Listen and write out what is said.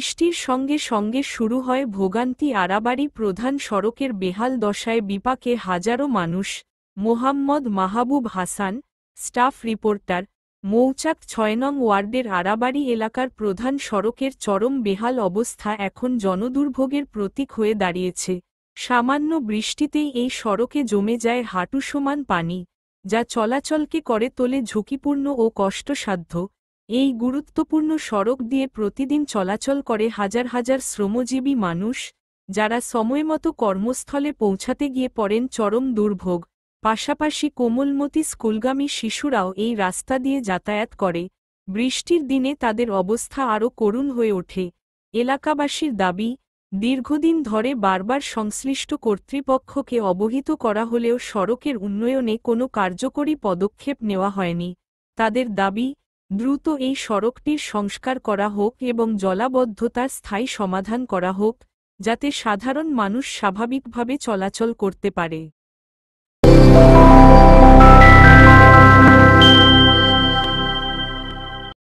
বৃষ্টির সঙ্গে সঙ্গে শুরু হয় ভোগান্তি। আড়াবাড়ি প্রধান সড়কের বেহাল দশায় বিপাকে হাজারো মানুষ। মোহাম্মদ মাহবুব হাসান, স্টাফ রিপোর্টার, মৌচাক ৬ নং ওয়ার্ডের আড়াবাড়ি এলাকার প্রধান সড়কের চরম বেহাল অবস্থা এখন জনদুর্ভোগের প্রতীক হয়ে দাঁড়িয়েছে। সামান্য বৃষ্টিতেই এই সড়কে জমে যায় হাঁটুসমান পানি, যা চলাচলকে করে তোলে ঝুঁকিপূর্ণ ও কষ্টসাধ্য। এই গুরুত্বপূর্ণ সড়ক দিয়ে প্রতিদিন চলাচল করে হাজার হাজার শ্রমজীবী মানুষ, যারা সময়মতো কর্মস্থলে পৌঁছাতে গিয়ে পড়েন চরম দুর্ভোগ। পাশাপাশি কোমলমতি স্কুলগামী শিশুরাও এই রাস্তা দিয়ে যাতায়াত করে। বৃষ্টির দিনে তাদের অবস্থা আরও করুণ হয়ে ওঠে। এলাকাবাসীর দাবি, দীর্ঘদিন ধরে বারবার সংশ্লিষ্ট কর্তৃপক্ষকে অবহিত করা হলেও সড়কের উন্নয়নে কোনো কার্যকরী পদক্ষেপ নেওয়া হয়নি। তাদের দাবি, দ্রুত এই সড়কটির সংস্কার করা হোক এবং জলাবদ্ধতার স্থায়ী সমাধান করা হোক, যাতে সাধারণ মানুষ স্বাভাবিকভাবে চলাচল করতে পারে।